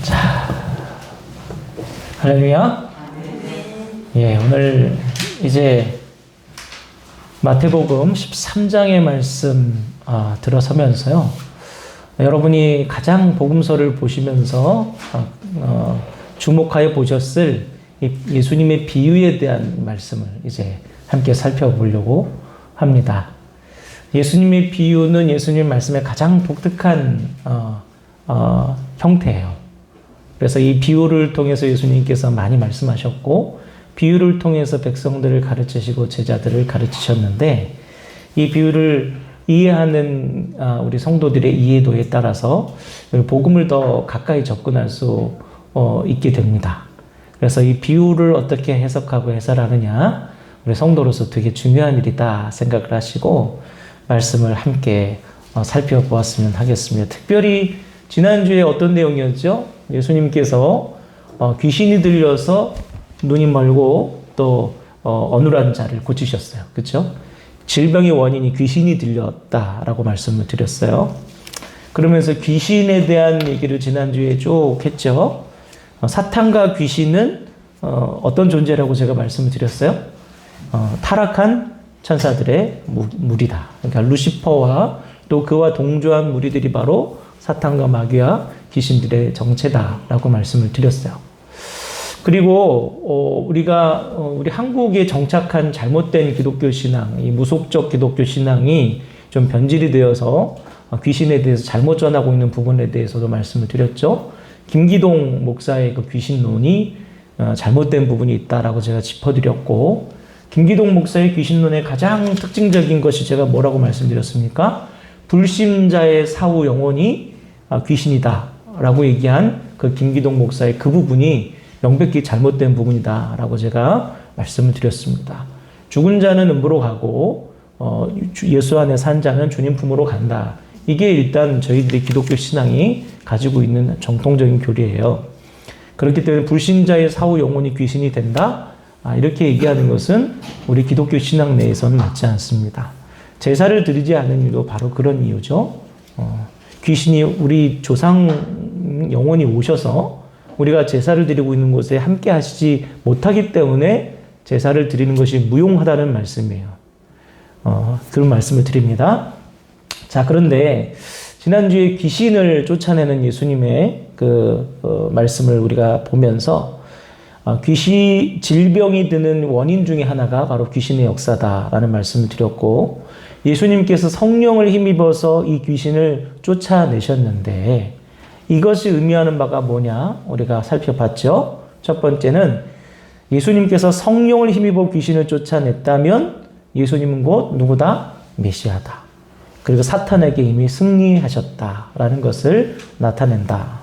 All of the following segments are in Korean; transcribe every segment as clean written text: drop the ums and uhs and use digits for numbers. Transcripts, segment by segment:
자, 할렐루야. 예, 오늘 이제 마태복음 13장의 말씀 들어서면서요. 여러분이 가장 복음서를 보시면서 주목하여 보셨을 예수님의 비유에 대한 말씀을 이제 함께 살펴보려고 합니다. 예수님의 비유는 예수님 말씀의 가장 독특한 형태예요. 그래서 이 비유를 통해서 예수님께서 많이 말씀하셨고, 비유를 통해서 백성들을 가르치시고 제자들을 가르치셨는데, 이 비유를 이해하는 우리 성도들의 이해도에 따라서 복음을 더 가까이 접근할 수 있게 됩니다. 그래서 이 비유를 어떻게 해석하고 해설하느냐, 우리 성도로서 되게 중요한 일이다 생각을 하시고 말씀을 함께 살펴보았으면 하겠습니다. 특별히 지난주에 어떤 내용이었죠? 예수님께서 귀신이 들려서 눈이 멀고 또 어눌한 자를 고치셨어요. 그렇죠? 질병의 원인이 귀신이 들렸다라고 말씀을 드렸어요. 그러면서 귀신에 대한 얘기를 지난주에 쭉 했죠. 사탄과 귀신은 어떤 존재라고 제가 말씀을 드렸어요? 타락한 천사들의 무리다. 그러니까 루시퍼와 또 그와 동조한 무리들이 바로 사탄과 마귀와 귀신들의 정체다라고 말씀을 드렸어요. 그리고 우리 한국에 정착한 잘못된 기독교 신앙, 이 무속적 기독교 신앙이 좀 변질이 되어서 귀신에 대해서 잘못 전하고 있는 부분에 대해서도 말씀을 드렸죠. 김기동 목사의 그 귀신론이 잘못된 부분이 있다라고 제가 짚어드렸고, 김기동 목사의 귀신론의 가장 특징적인 것이 제가 뭐라고 말씀드렸습니까? 불신자의 사후 영혼이 귀신이다 라고 얘기한 그 김기동 목사의 그 부분이 명백히 잘못된 부분이다 라고 제가 말씀을 드렸습니다. 죽은 자는 음부로 가고 예수 안에 산 자는 주님 품으로 간다. 이게 일단 저희들의 기독교 신앙이 가지고 있는 정통적인 교리예요. 그렇기 때문에 불신자의 사후 영혼이 귀신이 된다? 이렇게 얘기하는 것은 우리 기독교 신앙 내에서는 맞지 않습니다. 제사를 드리지 않는 이유도 바로 그런 이유죠. 귀신이 우리 조상 영혼이 오셔서 우리가 제사를 드리고 있는 곳에 함께 하시지 못하기 때문에 제사를 드리는 것이 무용하다는 말씀이에요. 그런 말씀을 드립니다. 자, 그런데 지난주에 귀신을 쫓아내는 예수님의 말씀을 우리가 보면서 질병이 드는 원인 중에 하나가 바로 귀신의 역사다라는 말씀을 드렸고, 예수님께서 성령을 힘입어서 이 귀신을 쫓아내셨는데 이것이 의미하는 바가 뭐냐 우리가 살펴봤죠. 첫 번째는 예수님께서 성령을 힘입어 귀신을 쫓아냈다면 예수님은 곧 누구다? 메시아다. 그리고 사탄에게 이미 승리하셨다라는 것을 나타낸다.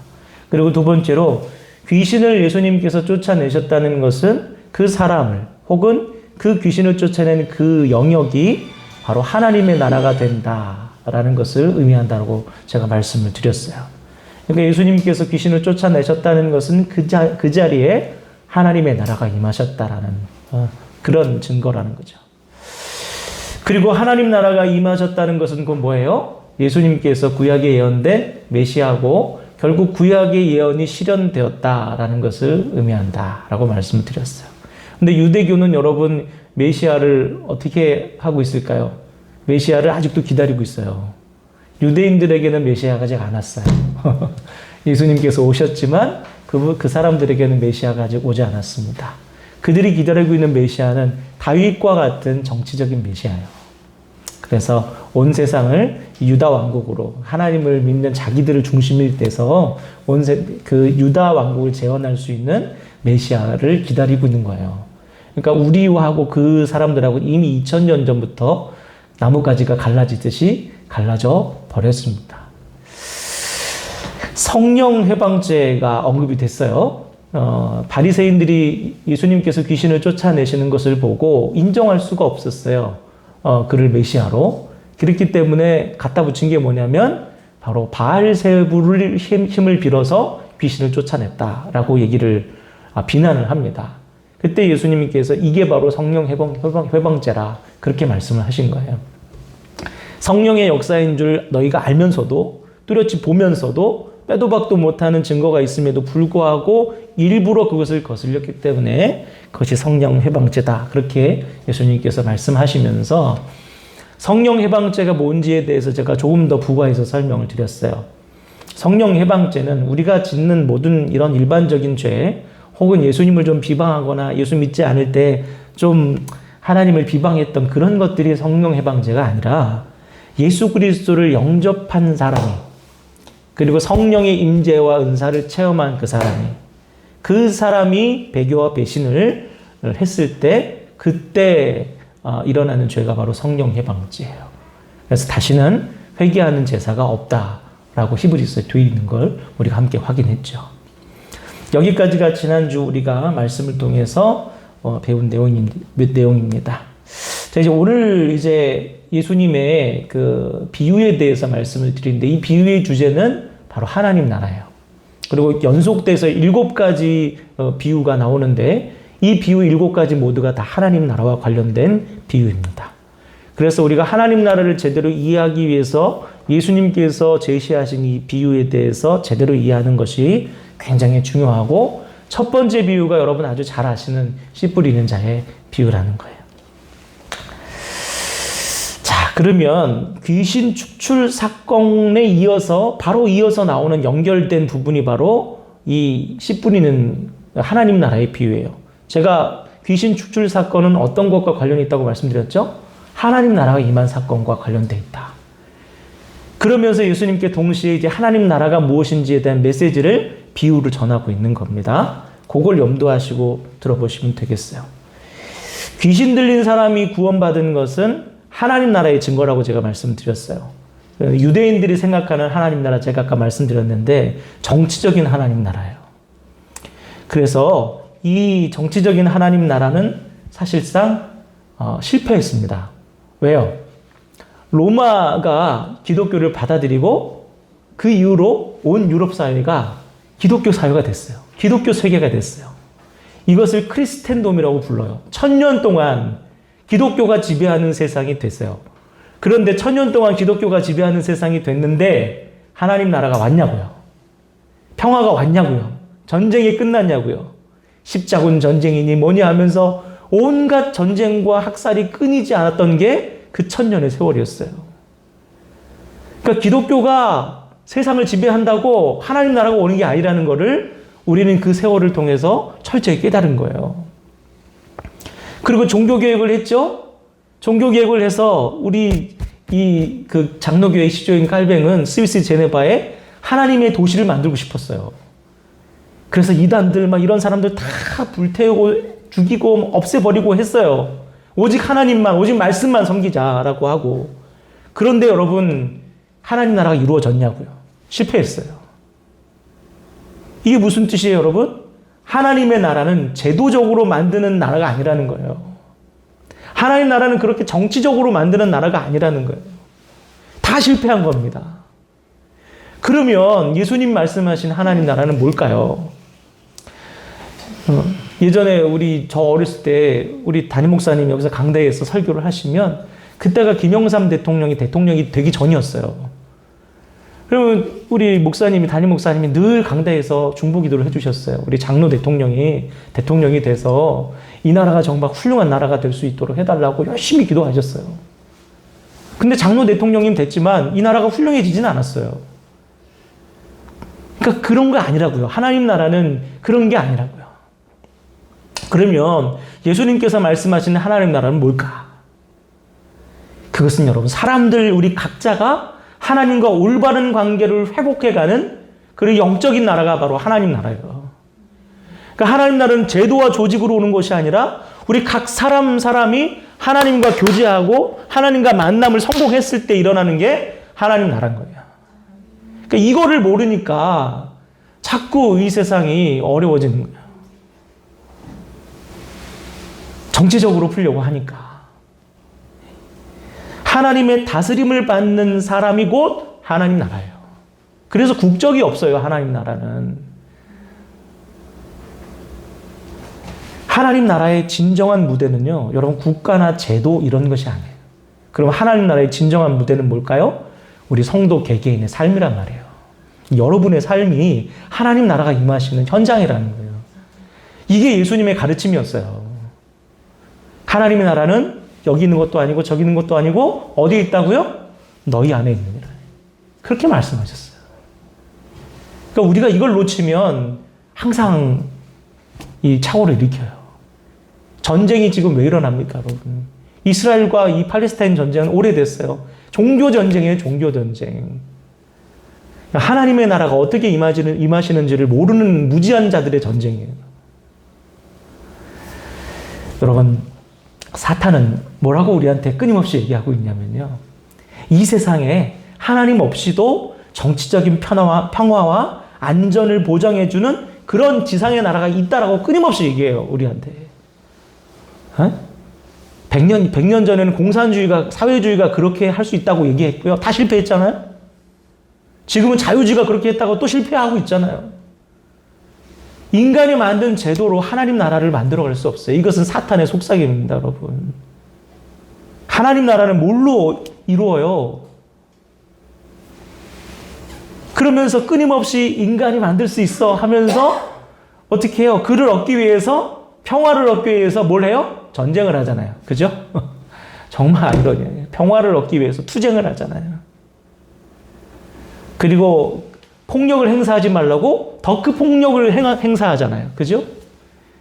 그리고 두 번째로 귀신을 예수님께서 쫓아내셨다는 것은 그 사람을 혹은 그 귀신을 쫓아낸 그 영역이 바로 하나님의 나라가 된다라는 것을 의미한다고 제가 말씀을 드렸어요. 그러니까 예수님께서 귀신을 쫓아내셨다는 것은 그 자리에 하나님의 나라가 임하셨다라는 그런 증거라는 거죠. 그리고 하나님 나라가 임하셨다는 것은 그 뭐예요? 예수님께서 구약에 예언된 메시아고 결국 구약의 예언이 실현되었다라는 것을 의미한다라고 말씀을 드렸어요. 근데 유대교는 여러분 메시아를 어떻게 하고 있을까요? 메시아를 아직도 기다리고 있어요. 유대인들에게는 메시아가 아직 안 왔어요. 예수님께서 오셨지만 그 사람들에게는 메시아가 아직 오지 않았습니다. 그들이 기다리고 있는 메시아는 다윗과 같은 정치적인 메시아예요. 그래서 온 세상을 유다 왕국으로 하나님을 믿는 자기들을 중심이 돼서 그 유다 왕국을 재건할 수 있는 메시아를 기다리고 있는 거예요. 그러니까 우리하고 그 사람들하고 이미 2000년 전부터 나뭇가지가 갈라지듯이 갈라져 버렸습니다. 성령 회방죄가 언급이 됐어요. 바리새인들이 예수님께서 귀신을 쫓아내시는 것을 보고 인정할 수가 없었어요. 그를 메시아로. 그렇기 때문에 갖다 붙인 게 뭐냐면 바로 바알세부를 힘을 빌어서 귀신을 쫓아냈다라고 비난을 합니다. 그때 예수님께서 이게 바로 성령 회방죄라 그렇게 말씀을 하신 거예요. 성령의 역사인 줄 너희가 알면서도 뚜렷이 보면서도 빼도 박도 못하는 증거가 있음에도 불구하고 일부러 그것을 거슬렸기 때문에 그것이 성령 해방죄다. 그렇게 예수님께서 말씀하시면서 성령 해방죄가 뭔지에 대해서 제가 조금 더 부과해서 설명을 드렸어요. 성령 해방죄는 우리가 짓는 모든 이런 일반적인 죄, 혹은 예수님을 좀 비방하거나 예수 믿지 않을 때 좀 하나님을 비방했던 그런 것들이 성령 해방죄가 아니라 예수 그리스도를 영접한 사람이, 그리고 성령의 임재와 은사를 체험한 그 사람이 배교와 배신을 했을 때 그때 일어나는 죄가 바로 성령 해방죄예요. 그래서 다시는 회개하는 제사가 없다라고 히브리서에 되어 있는 걸 우리가 함께 확인했죠. 여기까지가 지난주 우리가 말씀을 통해서 배운 내용입니다. 자, 이제 오늘 이제 예수님의 그 비유에 대해서 말씀을 드리는데, 이 비유의 주제는 바로 하나님 나라예요. 그리고 연속돼서 7가지 비유가 나오는데, 이 비유 7가지 모두가 다 하나님 나라와 관련된 비유입니다. 그래서 우리가 하나님 나라를 제대로 이해하기 위해서 예수님께서 제시하신 이 비유에 대해서 제대로 이해하는 것이 굉장히 중요하고, 첫 번째 비유가 여러분 아주 잘 아시는 씨 뿌리는 자의 비유라는 거예요. 자, 그러면 귀신 축출 사건에 바로 이어서 나오는 연결된 부분이 바로 이 씨 뿌리는 하나님 나라의 비유예요. 제가 귀신 축출 사건은 어떤 것과 관련이 있다고 말씀드렸죠? 하나님 나라가 임한 사건과 관련되어 있다. 그러면서 예수님께 동시에 이제 하나님 나라가 무엇인지에 대한 메시지를 비유로 전하고 있는 겁니다. 그걸 염두하시고 들어보시면 되겠어요. 귀신 들린 사람이 구원받은 것은 하나님 나라의 증거라고 제가 말씀드렸어요. 유대인들이 생각하는 하나님 나라, 제가 아까 말씀드렸는데 정치적인 하나님 나라예요. 그래서 이 정치적인 하나님 나라는 사실상 실패했습니다. 왜요? 로마가 기독교를 받아들이고 그 이후로 온 유럽 사회가 기독교 사회가 됐어요. 기독교 세계가 됐어요. 이것을 크리스텐돔이라고 불러요. 1000년 동안 기독교가 지배하는 세상이 됐어요. 그런데 1000년 동안 기독교가 지배하는 세상이 됐는데 하나님 나라가 왔냐고요? 평화가 왔냐고요? 전쟁이 끝났냐고요? 십자군 전쟁이니 뭐냐 하면서 온갖 전쟁과 학살이 끊이지 않았던 게 그 1000년의 세월이었어요. 그러니까 기독교가 세상을 지배한다고 하나님 나라가 오는 게 아니라는 것을 우리는 그 세월을 통해서 철저히 깨달은 거예요. 그리고 종교개혁을 했죠? 종교개혁을 해서 우리 그 장로교회 시조인 깔뱅은 스위스 제네바에 하나님의 도시를 만들고 싶었어요. 그래서 이단들 막 이런 사람들 다 불태우고 죽이고 없애버리고 했어요. 오직 하나님만, 오직 말씀만 섬기자라고 하고. 그런데 여러분, 하나님 나라가 이루어졌냐고요? 실패했어요. 이게 무슨 뜻이에요, 여러분? 하나님의 나라는 제도적으로 만드는 나라가 아니라는 거예요. 하나님 나라는 그렇게 정치적으로 만드는 나라가 아니라는 거예요. 다 실패한 겁니다. 그러면 예수님 말씀하신 하나님 나라는 뭘까요? 예전에 저 어렸을 때 우리 담임 목사님이 여기서 강대에서 설교를 하시면 그때가 김영삼 대통령이 되기 전이었어요. 그러면 우리 담임 목사님이 늘 강대에서 중보기도를 해주셨어요. 우리 장로 대통령이 돼서 이 나라가 정말 훌륭한 나라가 될 수 있도록 해달라고 열심히 기도하셨어요. 근데 장로 대통령님 됐지만 이 나라가 훌륭해지진 않았어요. 그러니까 그런 거 아니라고요. 하나님 나라는 그런 게 아니라고요. 그러면 예수님께서 말씀하시는 하나님 나라는 뭘까? 그것은 여러분, 우리 각자가 하나님과 올바른 관계를 회복해가는 그런 영적인 나라가 바로 하나님 나라예요. 그러니까 하나님 나라는 제도와 조직으로 오는 것이 아니라 우리 각 사람이 하나님과 교제하고 하나님과 만남을 성공했을 때 일어나는 게 하나님 나라인 거예요. 그러니까 이거를 모르니까 자꾸 이 세상이 어려워지는 거예요. 정치적으로 풀려고 하니까. 하나님의 다스림을 받는 사람이 곧 하나님 나라예요. 그래서 국적이 없어요, 하나님 나라는. 하나님 나라의 진정한 무대는요, 여러분, 국가나 제도 이런 것이 아니에요. 그럼 하나님 나라의 진정한 무대는 뭘까요? 우리 성도 개개인의 삶이란 말이에요. 여러분의 삶이 하나님 나라가 임하시는 현장이라는 거예요. 이게 예수님의 가르침이었어요. 하나님의 나라는 여기 있는 것도 아니고 저기 있는 것도 아니고 어디에 있다고요? 너희 안에 있느니라. 그렇게 말씀하셨어요. 그러니까 우리가 이걸 놓치면 항상 이 착오를 일으켜요. 전쟁이 지금 왜 일어납니까, 여러분? 이스라엘과 이 팔레스타인 전쟁은 오래됐어요. 종교 전쟁이에요, 종교 전쟁. 하나님의 나라가 어떻게 임하시는지를 모르는 무지한 자들의 전쟁이에요. 여러분, 사탄은 뭐라고 우리한테 끊임없이 얘기하고 있냐면요. 이 세상에 하나님 없이도 정치적인 평화와 안전을 보장해주는 그런 지상의 나라가 있다라고 끊임없이 얘기해요, 우리한테. 100년 전에는 공산주의가, 사회주의가 그렇게 할 수 있다고 얘기했고요. 다 실패했잖아요. 지금은 자유주의가 그렇게 했다고 또 실패하고 있잖아요. 인간이 만든 제도로 하나님 나라를 만들어갈 수 없어요. 이것은 사탄의 속삭임입니다, 여러분. 하나님 나라는 뭘로 이루어요? 그러면서 끊임없이 인간이 만들 수 있어 하면서 어떻게 해요? 그를 얻기 위해서, 평화를 얻기 위해서 뭘 해요? 전쟁을 하잖아요. 그죠? 정말 아이러니해요. 평화를 얻기 위해서 투쟁을 하잖아요. 그리고 폭력을 행사하지 말라고 더 그 폭력을 행사하잖아요. 그죠?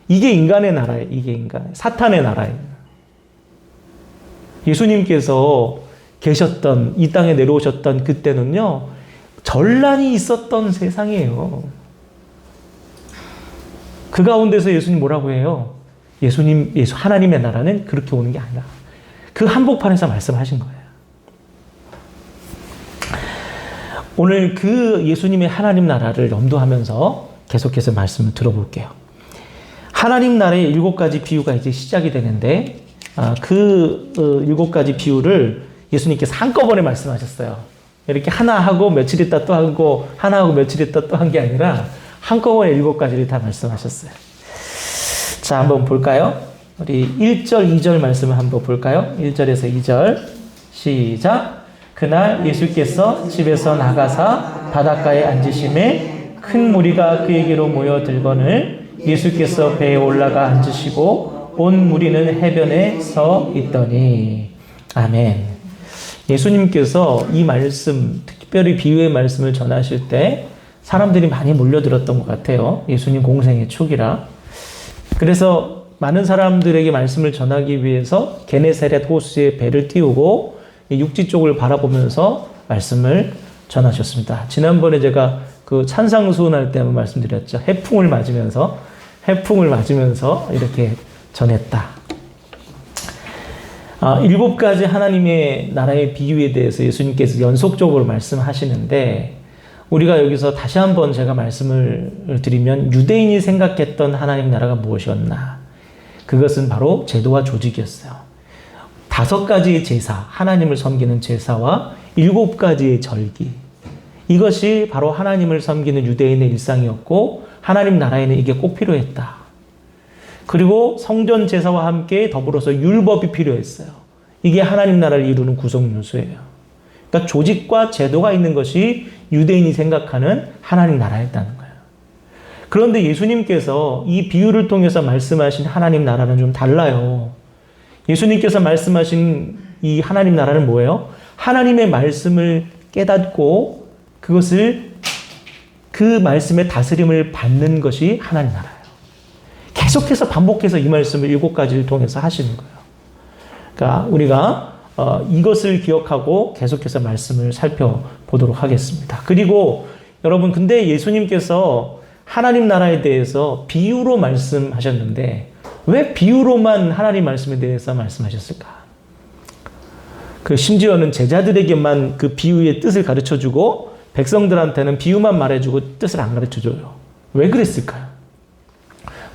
이게 인간의 나라예요. 이게 사탄의 나라예요. 예수님께서 계셨던, 이 땅에 내려오셨던 그때는요, 전란이 있었던 세상이에요. 그 가운데서 예수님 뭐라고 해요? 하나님의 나라는 그렇게 오는 게 아니라. 그 한복판에서 말씀하신 거예요. 오늘 그 예수님의 하나님 나라를 염두하면서 계속해서 말씀을 들어볼게요. 하나님 나라의 7가지 비유가 이제 시작이 되는데, 그 7가지 비유를 예수님께서 한꺼번에 말씀하셨어요. 이렇게 하나 하고 며칠 있다 또 하고, 하나 하고 며칠 있다 또 한 게 아니라, 한꺼번에 7가지를 다 말씀하셨어요. 자, 한번 볼까요? 우리 1절, 2절 말씀을 한번 볼까요? 1절에서 2절. 시작. 그날 예수께서 집에서 나가사 바닷가에 앉으심에 큰 무리가 그에게로 모여들거늘 예수께서 배에 올라가 앉으시고 온 무리는 해변에 서 있더니. 아멘. 예수님께서 이 말씀, 특별히 비유의 말씀을 전하실 때 사람들이 많이 몰려들었던 것 같아요. 예수님 공생의 초기라. 그래서 많은 사람들에게 말씀을 전하기 위해서 게네사렛 호수에 배를 띄우고 육지 쪽을 바라보면서 말씀을 전하셨습니다. 지난번에 제가 그 찬상수훈 할 때 한번 말씀드렸죠. 해풍을 맞으면서 이렇게 전했다. 7가지 하나님의 나라의 비유에 대해서 예수님께서 연속적으로 말씀하시는데, 우리가 여기서 다시 한번 제가 말씀을 드리면, 유대인이 생각했던 하나님 나라가 무엇이었나? 그것은 바로 제도와 조직이었어요. 5가지의 제사, 하나님을 섬기는 제사와 7가지의 절기. 이것이 바로 하나님을 섬기는 유대인의 일상이었고, 하나님 나라에는 이게 꼭 필요했다. 그리고 성전 제사와 함께 더불어서 율법이 필요했어요. 이게 하나님 나라를 이루는 구성 요소예요. 그러니까 조직과 제도가 있는 것이 유대인이 생각하는 하나님 나라였다는 거예요. 그런데 예수님께서 이 비유를 통해서 말씀하신 하나님 나라는 좀 달라요. 예수님께서 말씀하신 이 하나님 나라는 뭐예요? 하나님의 말씀을 깨닫고 그것을, 그 말씀의 다스림을 받는 것이 하나님 나라예요. 계속해서 반복해서 이 말씀을 7가지를 통해서 하시는 거예요. 그러니까 우리가 이것을 기억하고 계속해서 말씀을 살펴보도록 하겠습니다. 그리고 여러분, 근데 예수님께서 하나님 나라에 대해서 비유로 말씀하셨는데 왜 비유로만 하나님 말씀에 대해서 말씀하셨을까? 심지어는 제자들에게만 그 비유의 뜻을 가르쳐주고 백성들한테는 비유만 말해주고 뜻을 안 가르쳐줘요. 왜 그랬을까요?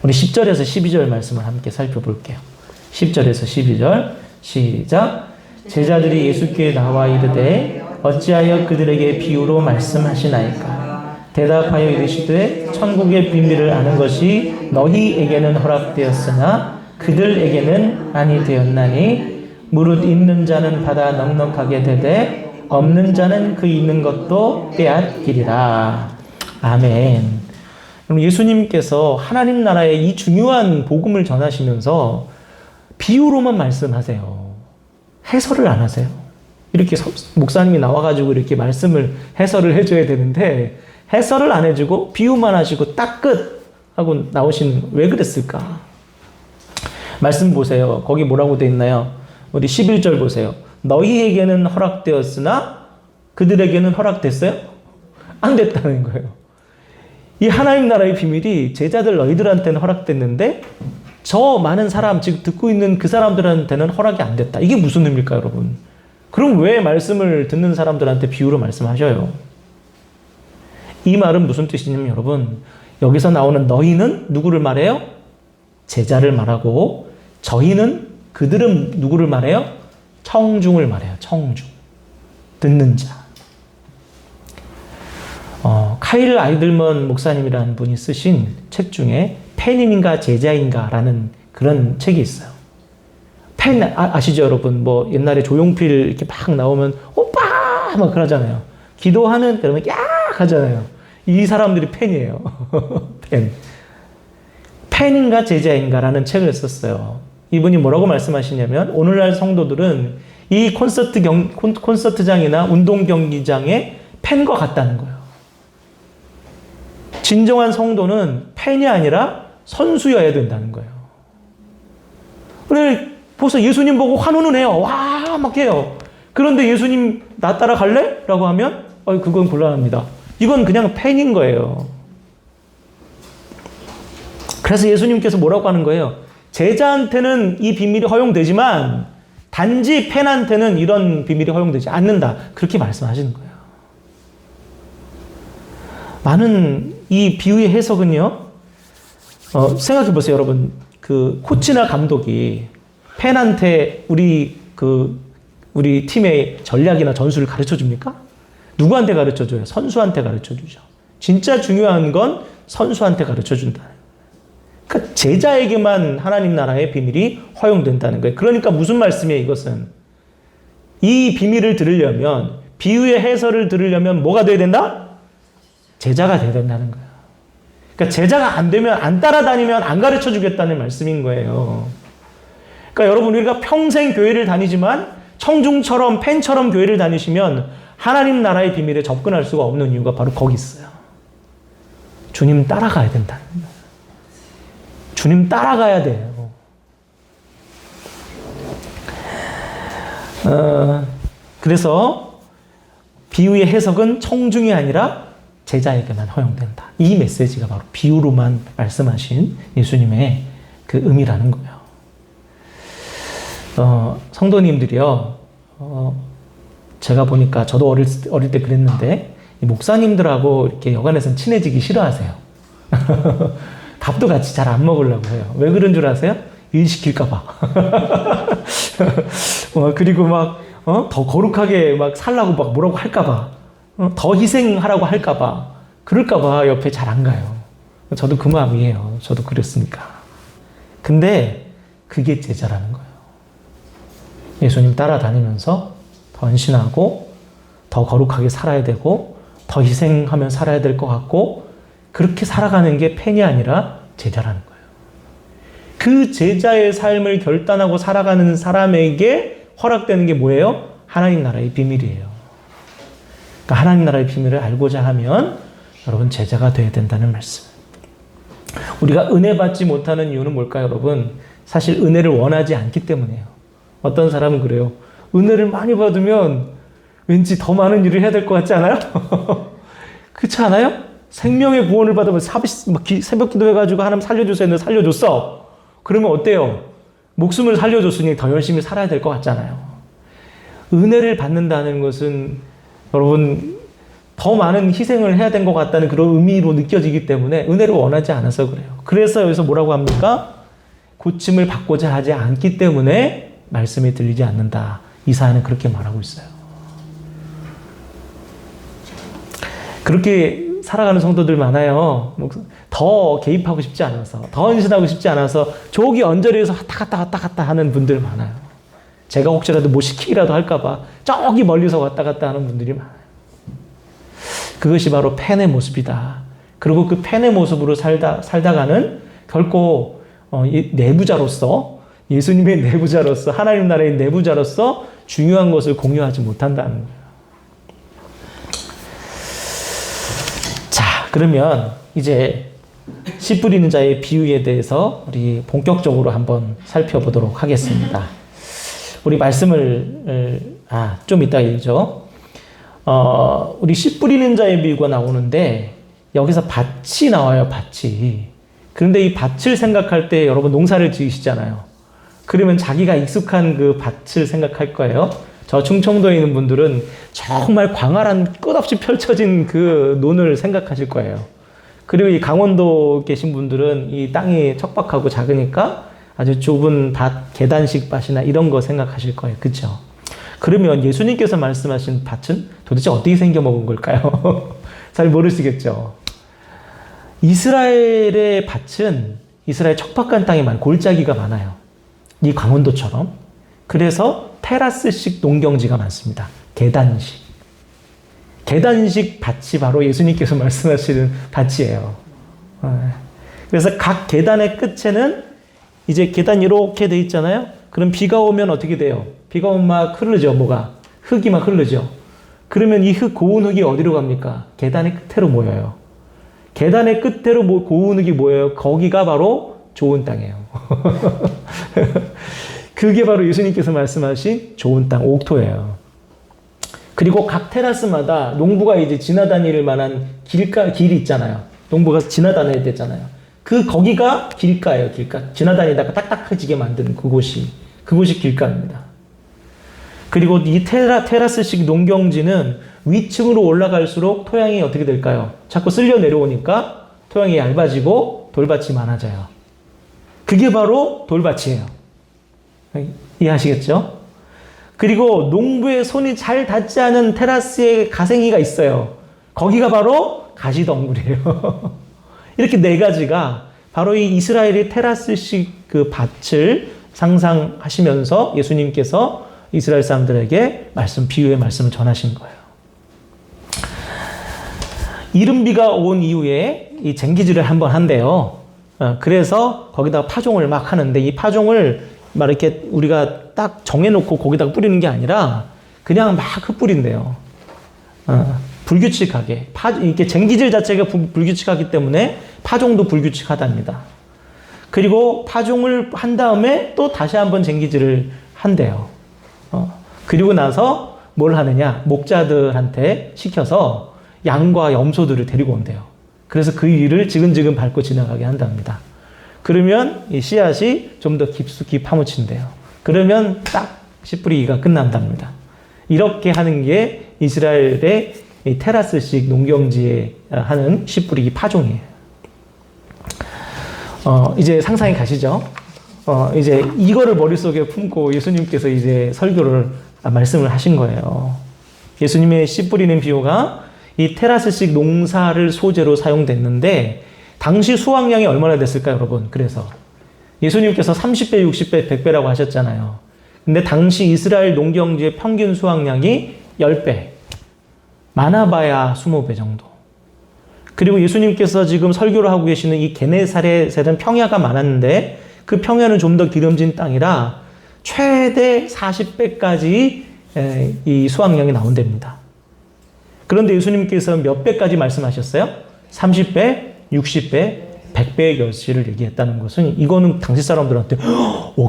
우리 10절에서 12절 말씀을 함께 살펴볼게요. 10절에서 12절 시작. 제자들이 예수께 나와 이르되 어찌하여 그들에게 비유로 말씀하시나이까? 대답하여 이르시되 천국의 비밀을 아는 것이 너희에게는 허락되었으나 그들에게는 아니 되었나니 무릇 있는 자는 받아 넉넉하게 되되 없는 자는 그 있는 것도 빼앗기리라. 아멘. 그럼 예수님께서 하나님 나라의 이 중요한 복음을 전하시면서 비유로만 말씀하세요. 해설을 안 하세요. 이렇게 목사님이 나와가지고 이렇게 말씀을 해설을 해줘야 되는데 해설을 안 해주고 비유만 하시고 딱 끝! 하고 나오시는, 왜 그랬을까? 말씀 보세요. 거기 뭐라고 돼 있나요? 우리 11절 보세요. 너희에게는 허락되었으나 그들에게는 허락됐어요? 안 됐다는 거예요. 이 하나님 나라의 비밀이 제자들 너희들한테는 허락됐는데 저 많은 사람, 지금 듣고 있는 그 사람들한테는 허락이 안 됐다. 이게 무슨 의미일까요, 여러분? 그럼 왜 말씀을 듣는 사람들한테 비유로 말씀하셔요? 이 말은 무슨 뜻이냐면 여러분, 여기서 나오는 너희는 누구를 말해요? 제자를 말하고, 저희는, 그들은 누구를 말해요? 청중을 말해요. 청중. 듣는 자. 카일 아이들먼 목사님이라는 분이 쓰신 책 중에 팬인가 제자인가 라는 그런 책이 있어요. 팬 아시죠, 여러분? 뭐 옛날에 조용필 이렇게 막 나오면 오빠 막 그러잖아요. 기도하는 그러면 야 하잖아요. 이 사람들이 팬이에요. 팬. 팬인가 제자인가라는 책을 썼어요. 이분이 뭐라고 말씀하시냐면 오늘날 성도들은 이 콘서트장이나 운동 경기장의 팬과 같다는 거예요. 진정한 성도는 팬이 아니라 선수여야 된다는 거예요. 오늘 벌써 예수님 보고 환호는 해요. 와, 막 해요. 그런데 예수님 나 따라갈래? 라고 하면 그건 곤란합니다. 이건 그냥 팬인 거예요. 그래서 예수님께서 뭐라고 하는 거예요? 제자한테는 이 비밀이 허용되지만 단지 팬한테는 이런 비밀이 허용되지 않는다. 그렇게 말씀하시는 거예요. 많은 이 비유의 해석은요, 생각해 보세요, 여러분. 그 코치나 감독이 팬한테 우리 팀의 전략이나 전술을 가르쳐 줍니까? 누구한테 가르쳐 줘요? 선수한테 가르쳐 주죠. 진짜 중요한 건 선수한테 가르쳐 준다. 그러니까 제자에게만 하나님 나라의 비밀이 허용된다는 거예요. 그러니까 무슨 말씀이에요, 이것은? 이 비밀을 들으려면, 비유의 해설을 들으려면 뭐가 돼야 된다? 제자가 돼야 된다는 거예요. 그러니까 제자가 안 되면, 안 따라다니면 안 가르쳐 주겠다는 말씀인 거예요. 그러니까 여러분, 우리가 평생 교회를 다니지만 청중처럼 팬처럼 교회를 다니시면 하나님 나라의 비밀에 접근할 수가 없는 이유가 바로 거기 있어요. 주님 따라가야 된다는 거예요. 주님 따라가야 돼요. 그래서 비유의 해석은 청중이 아니라 제자에게만 허용된다. 이 메시지가 바로 비유로만 말씀하신 예수님의 그 의미라는 거예요. 성도님들이요, 제가 보니까 저도 어릴 때 그랬는데 목사님들하고 이렇게 여간에서는 친해지기 싫어하세요. 밥도 같이 잘 안 먹으려고 해요. 왜 그런 줄 아세요? 일 시킬까봐. 그리고 막, 더 거룩하게 막 살라고 막 뭐라고 할까봐. 더 희생하라고 할까봐. 그럴까봐 옆에 잘 안 가요. 저도 그 마음이에요. 저도 그랬으니까. 근데 그게 제자라는 거예요. 예수님 따라다니면서 더 헌신하고, 더 거룩하게 살아야 되고, 더 희생하며 살아야 될 것 같고, 그렇게 살아가는 게 팬이 아니라 제자라는 거예요. 그 제자의 삶을 결단하고 살아가는 사람에게 허락되는 게 뭐예요? 하나님 나라의 비밀이에요. 그러니까 하나님 나라의 비밀을 알고자 하면 여러분 제자가 되어야 된다는 말씀. 우리가 은혜 받지 못하는 이유는 뭘까요, 여러분? 사실 은혜를 원하지 않기 때문이에요. 어떤 사람은 그래요. 은혜를 많이 받으면 왠지 더 많은 일을 해야 될 것 같지 않아요? 그렇지 않아요? 생명의 구원을 받으면 새벽 기도해가지고 하나님 살려주세요 했는데 살려줬어. 그러면 어때요? 목숨을 살려줬으니 더 열심히 살아야 될 것 같잖아요. 은혜를 받는다는 것은 여러분 더 많은 희생을 해야 된 것 같다는 그런 의미로 느껴지기 때문에 은혜를 원하지 않아서 그래요. 그래서 여기서 뭐라고 합니까? 고침을 받고자 하지 않기 때문에 말씀이 들리지 않는다. 이사야는 그렇게 말하고 있어요. 그렇게 살아가는 성도들 많아요. 더 개입하고 싶지 않아서, 더 헌신하고 싶지 않아서 조기 언저리에서 왔다 갔다 하는 분들 많아요. 제가 혹시라도 뭐 시키기라도 할까봐 저기 멀리서 왔다 갔다 하는 분들이 많아요. 그것이 바로 펜의 모습이다. 그리고 그 펜의 모습으로 살다가는 결코 내부자로서, 예수님의 내부자로서, 하나님 나라의 내부자로서 중요한 것을 공유하지 못한다는 거예요. 자, 그러면 이제 씨 뿌리는 자의 비유에 대해서 우리 본격적으로 한번 살펴보도록 하겠습니다. 우리 말씀을 좀 이따 읽죠. 우리 씨 뿌리는 자의 비유가 나오는데 여기서 밭이 나와요. 밭이. 그런데 이 밭을 생각할 때 여러분 농사를 지으시잖아요. 그러면 자기가 익숙한 그 밭을 생각할 거예요. 저 충청도에 있는 분들은 정말 광활한 끝없이 펼쳐진 그 논을 생각하실 거예요. 그리고 이 강원도 계신 분들은 이 땅이 척박하고 작으니까 아주 좁은 밭, 계단식 밭이나 이런 거 생각하실 거예요. 그렇죠? 그러면 예수님께서 말씀하신 밭은 도대체 어떻게 생겨먹은 걸까요? 잘 모르시겠죠? 이스라엘의 밭은 이스라엘 척박한 땅이 골짜기가 많아요. 이 강원도처럼. 그래서 테라스식 농경지가 많습니다. 계단식. 계단식 밭이 바로 예수님께서 말씀하시는 밭이에요. 그래서 각 계단의 끝에는 이제 계단이 이렇게 돼 있잖아요. 그럼 비가 오면 어떻게 돼요? 비가 오면 막 흐르죠. 뭐가? 흙이 막 흐르죠. 그러면 이 고운 흙이 어디로 갑니까? 계단의 끝으로 모여요. 계단의 끝으로 고운 흙이 모여요. 거기가 바로 좋은 땅이에요. 그게 바로 예수님께서 말씀하신 좋은 땅, 옥토예요. 그리고 각 테라스마다 농부가 이제 지나다닐 만한 길이 있잖아요. 농부가 지나다녀야 되잖아요. 거기가 길가예요, 길가. 지나다니다가 딱딱해지게 만드는 그곳이 길가입니다. 그리고 이 테라스식 농경지는 위층으로 올라갈수록 토양이 어떻게 될까요? 자꾸 쓸려 내려오니까 토양이 얇아지고 돌밭이 많아져요. 그게 바로 돌밭이에요. 이해하시겠죠? 그리고 농부의 손이 잘 닿지 않은 테라스에 가생이가 있어요. 거기가 바로 가시덩굴이에요. 이렇게 네 가지가 바로 이 이스라엘의 테라스식 그 밭을 상상하시면서 예수님께서 이스라엘 사람들에게 비유의 말씀을 전하신 거예요. 이른비가 온 이후에 이 쟁기질을 한번 한대요. 그래서 거기다가 파종을 막 하는데 이 파종을 막 이렇게 우리가 딱 정해놓고 거기다가 뿌리는 게 아니라 그냥 막 흩뿌린대요. 불규칙하게. 이렇게 쟁기질 자체가 불규칙하기 때문에 파종도 불규칙하답니다. 그리고 파종을 한 다음에 또 다시 한번 쟁기질을 한대요. 그리고 나서 뭘 하느냐? 목자들한테 시켜서 양과 염소들을 데리고 온대요. 그래서 그 위를 지근지근 밟고 지나가게 한답니다. 그러면 이 씨앗이 좀 더 깊숙이 파묻힌대요. 그러면 딱 씨 뿌리기가 끝난답니다. 이렇게 하는 게 이스라엘의 이 테라스식 농경지에 하는 씨 뿌리기 파종이에요. 이제 상상이 가시죠? 이제 이거를 머릿속에 품고 예수님께서 이제 말씀을 하신 거예요. 예수님의 씨 뿌리는 비유가 이 테라스식 농사를 소재로 사용됐는데 당시 수확량이 얼마나 됐을까요, 여러분? 그래서 예수님께서 30배, 60배, 100배라고 하셨잖아요. 근데 당시 이스라엘 농경지의 평균 수확량이 10배. 많아봐야 20배 정도. 그리고 예수님께서 지금 설교를 하고 계시는 이 게네사렛에는 평야가 많았는데 그 평야는 좀 더 기름진 땅이라 최대 40배까지 이 수확량이 나온답니다. 그런데 예수님께서 몇 배까지 말씀하셨어요? 30배, 60배, 100배의 결실을 얘기했다는 것은 이거는 당시 사람들한테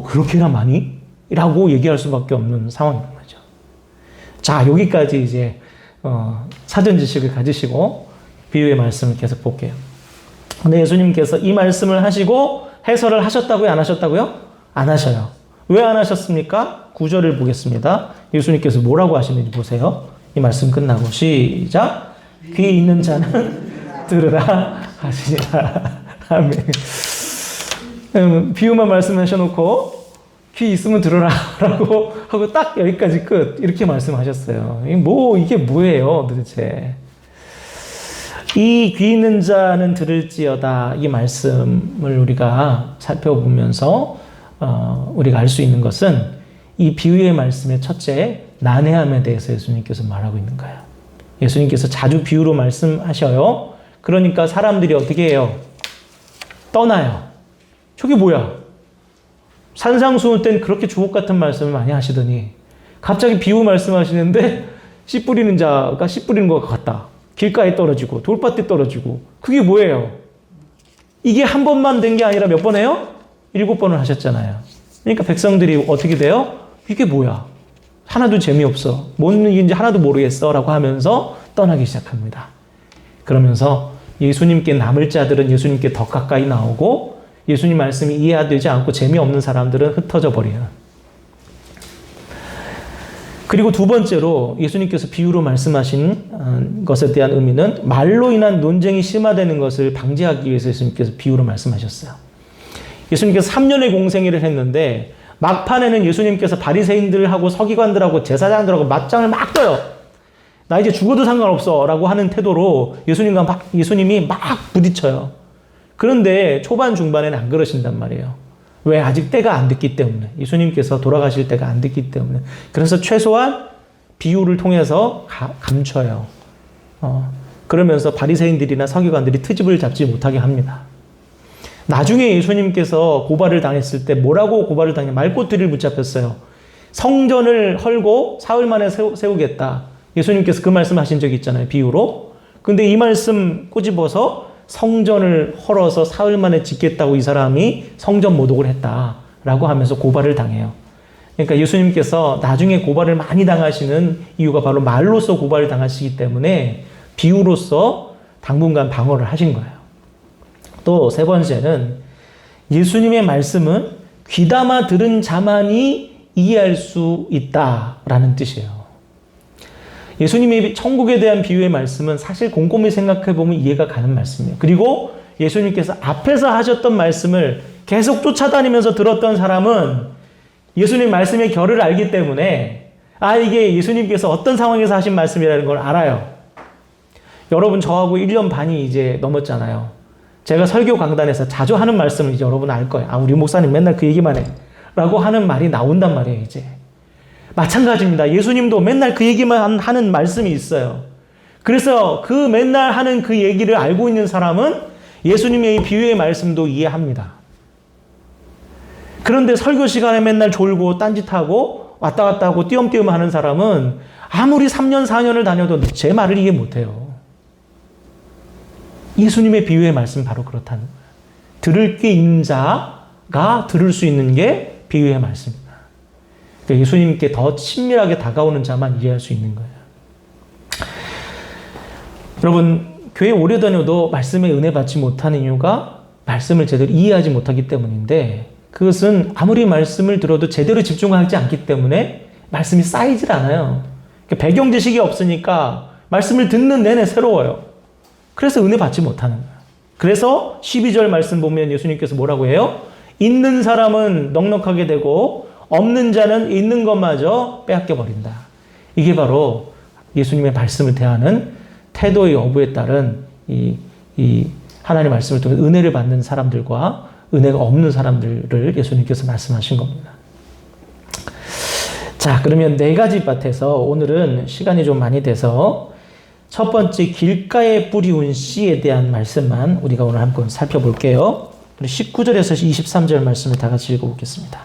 그렇게나 많이? 라고 얘기할 수밖에 없는 상황인 거죠. 자, 여기까지 이제 사전 지식을 가지시고 비유의 말씀을 계속 볼게요. 근데 예수님께서 이 말씀을 하시고 해설을 하셨다고요? 안 하셨다고요? 안 하셔요. 왜 안 하셨습니까? 9절을 보겠습니다. 예수님께서 뭐라고 하시는지 보세요. 이 말씀 끝나고 시작. 귀 있는 자는 들으라 하시니라. 아멘. 비유만 말씀하셔놓고 귀 있으면 들어라 라고 하고 딱 여기까지 끝 이렇게 말씀하셨어요. 이게 뭐예요 도대체. 이 귀 있는 자는 들을지어다 이 말씀을 우리가 살펴보면서 우리가 알 수 있는 것은 이 비유의 말씀의 첫째, 난해함에 대해서 예수님께서 말하고 있는 거예요. 예수님께서 자주 비유로 말씀하셔요. 그러니까 사람들이 어떻게 해요? 떠나요. 저게 뭐야? 산상수훈 땐 그렇게 주옥 같은 말씀을 많이 하시더니 갑자기 비유 말씀하시는데 씨 뿌리는 자가 씨 뿌리는 것 같다. 길가에 떨어지고 돌밭에 떨어지고 그게 뭐예요? 이게 한 번만 된 게 아니라 몇 번 해요? 7번을 하셨잖아요. 그러니까 백성들이 어떻게 돼요? 이게 뭐야? 하나도 재미없어. 뭔 얘기인지 하나도 모르겠어. 라고 하면서 떠나기 시작합니다. 그러면서 예수님께 남을 자들은 예수님께 더 가까이 나오고 예수님 말씀이 이해되지 않고 재미없는 사람들은 흩어져 버려요. 그리고 두 번째로 예수님께서 비유로 말씀하신 것에 대한 의미는 말로 인한 논쟁이 심화되는 것을 방지하기 위해서 예수님께서 비유로 말씀하셨어요. 예수님께서 3년의 공생애를 했는데 막판에는 예수님께서 바리새인들하고 서기관들하고 제사장들하고 맞짱을 막 떠요. 나 이제 죽어도 상관없어 라고 하는 태도로 예수님이 막 부딪혀요. 그런데 초반 중반에는 안 그러신단 말이에요. 왜? 아직 때가 안 됐기 때문에. 예수님께서 돌아가실 때가 안 됐기 때문에. 그래서 최소한 비유를 통해서 감춰요. 그러면서 바리새인들이나 서기관들이 트집을 잡지 못하게 합니다. 나중에 예수님께서 고발을 당했을 때 뭐라고 고발을 당해? 말꼬투리를 붙잡혔어요. 성전을 헐고 사흘 만에 세우겠다. 예수님께서 그 말씀하신 적이 있잖아요. 비유로. 근데 이 말씀 꼬집어서 성전을 헐어서 사흘 만에 짓겠다고 이 사람이 성전 모독을 했다라고 하면서 고발을 당해요. 그러니까 예수님께서 나중에 고발을 많이 당하시는 이유가 바로 말로서 고발을 당하시기 때문에 비유로서 당분간 방어를 하신 거예요. 또 세 번째는 예수님의 말씀은 귀담아 들은 자만이 이해할 수 있다라는 뜻이에요. 예수님의 천국에 대한 비유의 말씀은 사실 곰곰이 생각해 보면 이해가 가는 말씀이에요. 그리고 예수님께서 앞에서 하셨던 말씀을 계속 쫓아다니면서 들었던 사람은 예수님 말씀의 결을 알기 때문에 이게 예수님께서 어떤 상황에서 하신 말씀이라는 걸 알아요. 여러분 저하고 1년 반이 이제 넘었잖아요. 제가 설교 강단에서 자주 하는 말씀을 이제 여러분 알 거예요. 우리 목사님 맨날 그 얘기만 해. 라고 하는 말이 나온단 말이에요, 이제. 마찬가지입니다. 예수님도 맨날 그 얘기만 하는 말씀이 있어요. 그래서 그 맨날 하는 그 얘기를 알고 있는 사람은 예수님의 이 비유의 말씀도 이해합니다. 그런데 설교 시간에 맨날 졸고 딴짓하고 왔다 갔다 하고 띄엄띄엄 하는 사람은 아무리 3년, 4년을 다녀도 제 말을 이해 못해요. 예수님의 비유의 말씀 바로 그렇다는 거예요. 들을 게 있는 자가 들을 수 있는 게 비유의 말씀입니다. 그러니까 예수님께 더 친밀하게 다가오는 자만 이해할 수 있는 거예요. 여러분, 교회 오래 다녀도 말씀에 은혜 받지 못하는 이유가 말씀을 제대로 이해하지 못하기 때문인데 그것은 아무리 말씀을 들어도 제대로 집중하지 않기 때문에 말씀이 쌓이질 않아요. 그러니까 배경 지식이 없으니까 말씀을 듣는 내내 새로워요. 그래서 은혜 받지 못하는 거예요. 그래서 12절 말씀 보면 예수님께서 뭐라고 해요? 있는 사람은 넉넉하게 되고 없는 자는 있는 것마저 빼앗겨 버린다. 이게 바로 예수님의 말씀을 대하는 태도의 여부에 따른 이 하나님의 말씀을 통해 은혜를 받는 사람들과 은혜가 없는 사람들을 예수님께서 말씀하신 겁니다. 자, 그러면 네 가지 밭에서 오늘은 시간이 좀 많이 돼서 첫 번째 길가에 뿌리운 씨에 대한 말씀만 우리가 오늘 한번 살펴볼게요. 19절에서 23절 말씀을 다 같이 읽어보겠습니다.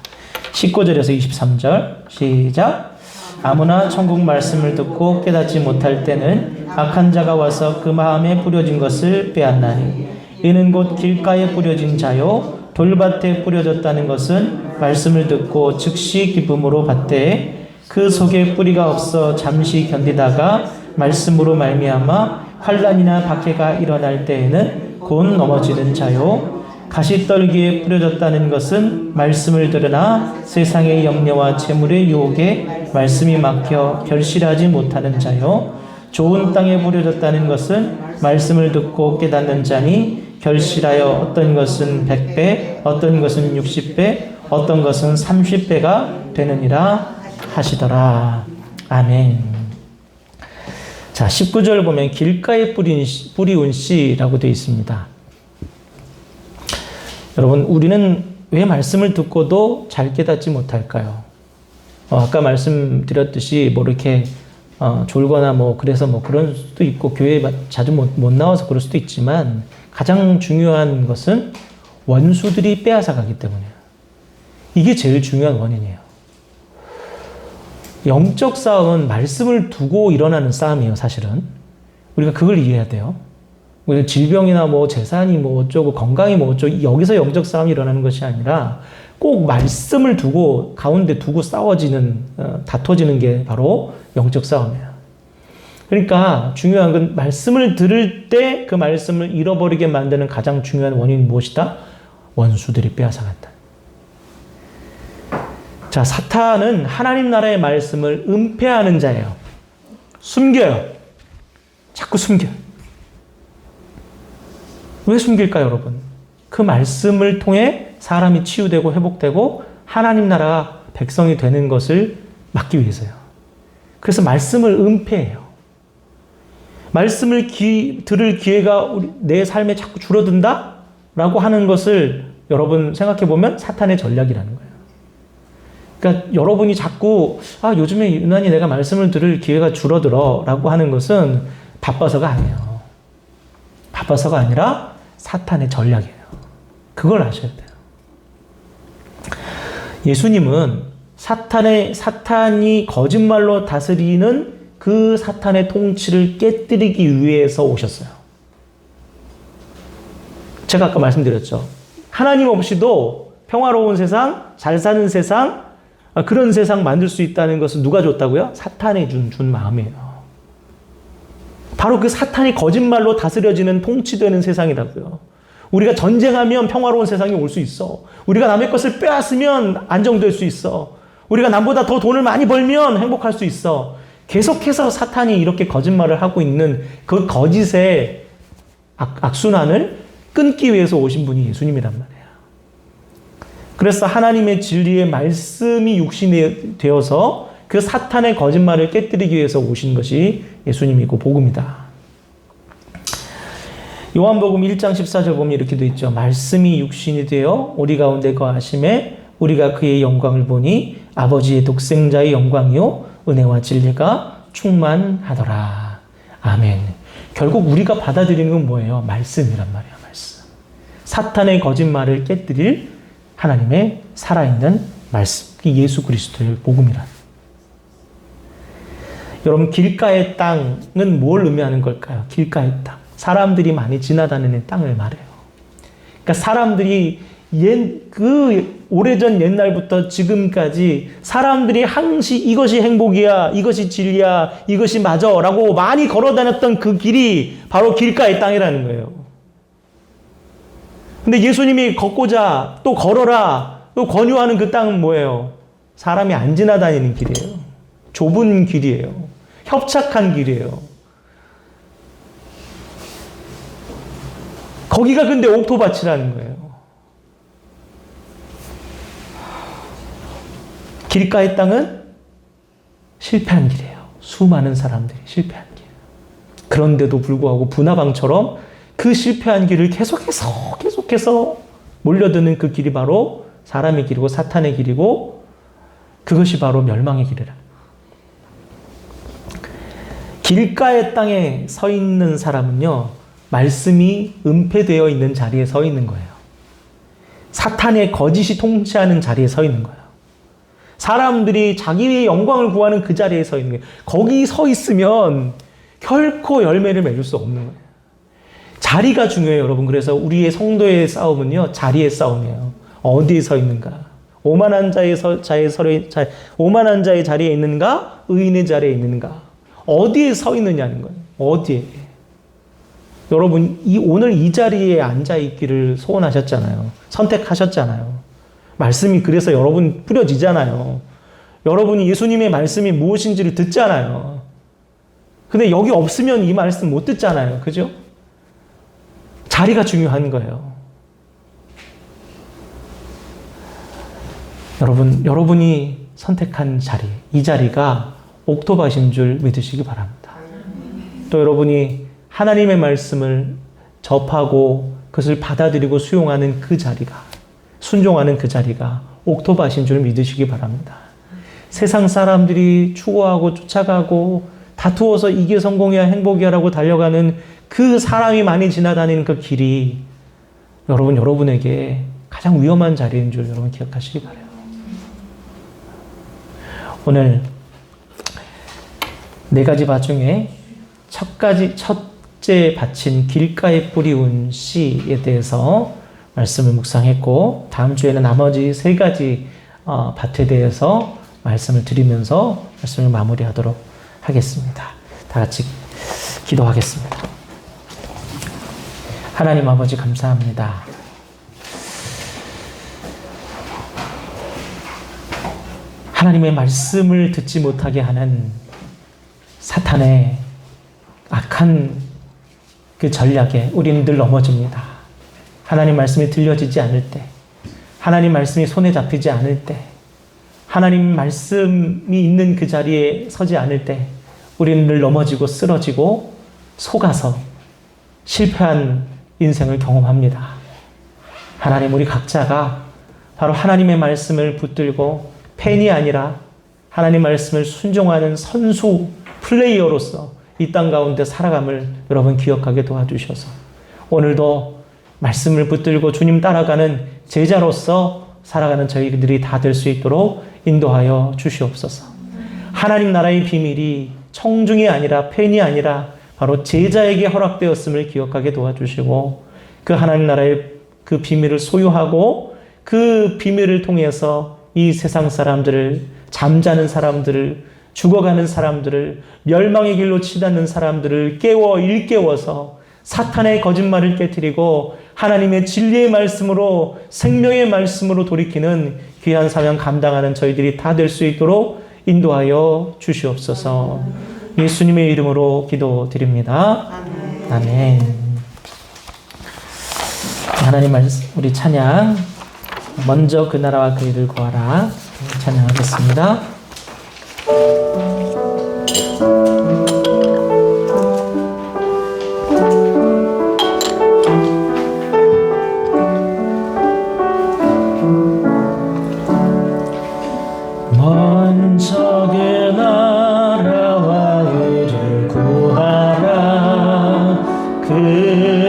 19절에서 23절 시작. 아무나 천국 말씀을 듣고 깨닫지 못할 때는 악한 자가 와서 그 마음에 뿌려진 것을 빼앗나니 이는 곧 길가에 뿌려진 자요 돌밭에 뿌려졌다는 것은 말씀을 듣고 즉시 기쁨으로 받되 그 속에 뿌리가 없어 잠시 견디다가 말씀으로 말미암아 환난이나 박해가 일어날 때에는 곧 넘어지는 자요 가시떨기에 뿌려졌다는 것은 말씀을 들으나 세상의 염려와 재물의 유혹에 말씀이 막혀 결실하지 못하는 자요 좋은 땅에 뿌려졌다는 것은 말씀을 듣고 깨닫는 자니 결실하여 어떤 것은 100배 어떤 것은 60배 어떤 것은 30배가 되느니라 하시더라. 아멘. 자, 19절 보면 길가에 뿌리운 씨라고 되어 있습니다. 여러분, 우리는 왜 말씀을 듣고도 잘 깨닫지 못할까요? 아까 말씀드렸듯이 뭐 이렇게 졸거나 뭐 그래서 뭐 그런 수도 있고 교회에 자주 못 나와서 그럴 수도 있지만 가장 중요한 것은 원수들이 빼앗아가기 때문이에요. 이게 제일 중요한 원인이에요. 영적 싸움은 말씀을 두고 일어나는 싸움이에요, 사실은. 우리가 그걸 이해해야 돼요. 우리가 질병이나 뭐 재산이 뭐 어쩌고 건강이 뭐 어쩌고 여기서 영적 싸움이 일어나는 것이 아니라 꼭 말씀을 두고 가운데 두고 다퉈지는 게 바로 영적 싸움이에요. 그러니까 중요한 건 말씀을 들을 때 그 말씀을 잃어버리게 만드는 가장 중요한 원인이 무엇이다? 원수들이 빼앗아간다. 자, 사탄은 하나님 나라의 말씀을 은폐하는 자예요. 숨겨요. 자꾸 숨겨요. 왜 숨길까요, 여러분? 그 말씀을 통해 사람이 치유되고 회복되고 하나님 나라 백성이 되는 것을 막기 위해서요. 그래서 말씀을 은폐해요. 말씀을 들을 기회가 내 삶에 자꾸 줄어든다? 라고 하는 것을 여러분 생각해 보면 사탄의 전략이라는 거예요. 그러니까 여러분이 자꾸 요즘에 유난히 내가 말씀을 들을 기회가 줄어들어 라고 하는 것은 바빠서가 아니에요. 바빠서가 아니라 사탄의 전략이에요. 그걸 아셔야 돼요. 예수님은 사탄이 거짓말로 다스리는 그 사탄의 통치를 깨뜨리기 위해서 오셨어요. 제가 아까 말씀드렸죠. 하나님 없이도 평화로운 세상, 잘 사는 세상, 그런 세상 만들 수 있다는 것은 누가 줬다고요? 사탄이 준 마음이에요. 바로 그 사탄이 거짓말로 다스려지는 통치되는 세상이라고요. 우리가 전쟁하면 평화로운 세상이 올 수 있어. 우리가 남의 것을 빼앗으면 안정될 수 있어. 우리가 남보다 더 돈을 많이 벌면 행복할 수 있어. 계속해서 사탄이 이렇게 거짓말을 하고 있는 그 거짓의 악순환을 끊기 위해서 오신 분이 예수님이란 말이에요. 그래서 하나님의 진리의 말씀이 육신이 되어서 그 사탄의 거짓말을 깨뜨리기 위해서 오신 것이 예수님이고 복음이다. 요한복음 1장 14절 보면 이렇게 되어 있죠. 말씀이 육신이 되어 우리 가운데 거하심에 우리가 그의 영광을 보니 아버지의 독생자의 영광이요 은혜와 진리가 충만하더라. 아멘. 결국 우리가 받아들이는 건 뭐예요? 말씀이란 말이에요. 말씀. 사탄의 거짓말을 깨뜨릴 하나님의 살아있는 말씀. 예수 그리스도의 복음이란. 여러분, 길가의 땅은 뭘 의미하는 걸까요? 길가의 땅. 사람들이 많이 지나다니는 땅을 말해요. 그러니까 사람들이 오래전 옛날부터 지금까지 사람들이 항시 이것이 행복이야, 이것이 진리야, 이것이 맞아 라고 많이 걸어다녔던 그 길이 바로 길가의 땅이라는 거예요. 근데 예수님이 걷고자 또 걸어라 또 권유하는 그 땅은 뭐예요? 사람이 안 지나다니는 길이에요. 좁은 길이에요. 협착한 길이에요. 거기가 근데 옥토밭이라는 거예요. 길가의 땅은 실패한 길이에요. 수많은 사람들이 실패한 길. 그런데도 불구하고 분화방처럼 그 실패한 길을 계속해서 몰려드는 그 길이 바로 사람의 길이고 사탄의 길이고 그것이 바로 멸망의 길이라. 길가의 땅에 서 있는 사람은요, 말씀이 은폐되어 있는 자리에 서 있는 거예요. 사탄의 거짓이 통치하는 자리에 서 있는 거예요. 사람들이 자기의 영광을 구하는 그 자리에 서 있는 거예요. 거기 서 있으면 결코 열매를 맺을 수 없는 거예요. 자리가 중요해요, 여러분. 그래서 우리의 성도의 싸움은요, 자리의 싸움이에요. 어디에 서 있는가? 오만한 자의 자리에 있는가? 의인의 자리에 있는가? 어디에 서 있느냐는 거예요. 어디에. 여러분, 오늘 이 자리에 앉아있기를 소원하셨잖아요. 선택하셨잖아요. 말씀이 그래서 여러분 뿌려지잖아요. 여러분이 예수님의 말씀이 무엇인지를 듣잖아요. 근데 여기 없으면 이 말씀 못 듣잖아요. 그죠? 자리가 중요한 거예요. 여러분이 선택한 자리, 이 자리가 옥토밭인 줄 믿으시기 바랍니다. 또 여러분이 하나님의 말씀을 접하고 그것을 받아들이고 수용하는 그 자리가, 순종하는 그 자리가 옥토밭인 줄 믿으시기 바랍니다. 세상 사람들이 추구하고 쫓아가고 다투어서 이게 성공이야 행복이야라고 달려가는 그 사람이 많이 지나다니는 그 길이 여러분에게 가장 위험한 자리인 줄 여러분 기억하시기 바라요. 오늘 4가지 밭 중에 첫째 밭인 길가에 뿌리운 씨에 대해서 말씀을 묵상했고, 다음 주에는 나머지 3가지 밭에 대해서 말씀을 드리면서 말씀을 마무리하도록 하겠습니다. 다 같이 기도하겠습니다. 하나님 아버지 감사합니다. 하나님의 말씀을 듣지 못하게 하는 사탄의 악한 그 전략에 우리는 늘 넘어집니다. 하나님 말씀이 들려지지 않을 때, 하나님 말씀이 손에 잡히지 않을 때, 하나님 말씀이 있는 그 자리에 서지 않을 때 우리는 늘 넘어지고 쓰러지고 속아서 실패한 인생을 경험합니다. 하나님, 우리 각자가 바로 하나님의 말씀을 붙들고 팬이 아니라 하나님 말씀을 순종하는 선수 플레이어로서 이 땅 가운데 살아감을 여러분 기억하게 도와주셔서 오늘도 말씀을 붙들고 주님 따라가는 제자로서 살아가는 저희들이 다 될 수 있도록 인도하여 주시옵소서. 하나님 나라의 비밀이 청중이 아니라 팬이 아니라 바로 제자에게 허락되었음을 기억하게 도와주시고, 그 하나님 나라의 그 비밀을 소유하고 그 비밀을 통해서 이 세상 사람들을, 잠자는 사람들을, 죽어가는 사람들을, 멸망의 길로 치닫는 사람들을 일깨워서 사탄의 거짓말을 깨트리고 하나님의 진리의 말씀으로, 생명의 말씀으로 돌이키는 귀한 사명 감당하는 저희들이 다 될 수 있도록 인도하여 주시옵소서. 예수님의 이름으로 기도드립니다. 아멘. 아멘. 하나님 말씀, 우리 찬양 먼저 그 나라와 그 일을 구하라 찬양하겠습니다. 먼저 그 나라와 의를 구하라. 그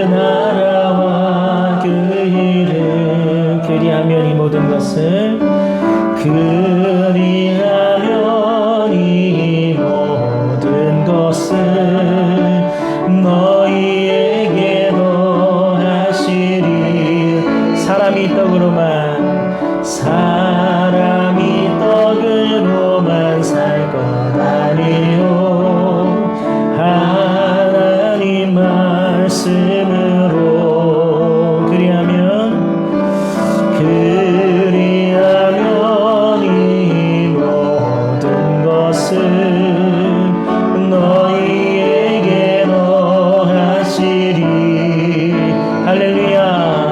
나라와 그 일을, 그리하면 이 모든 것을, 그리하면 이 모든 것을 너희에게 더하시리. 사람이 떡으로만 살 것 아니요, 하나님 말씀으로. 그리하면 이 모든 것을 너희에게 더하시리. 할렐루야.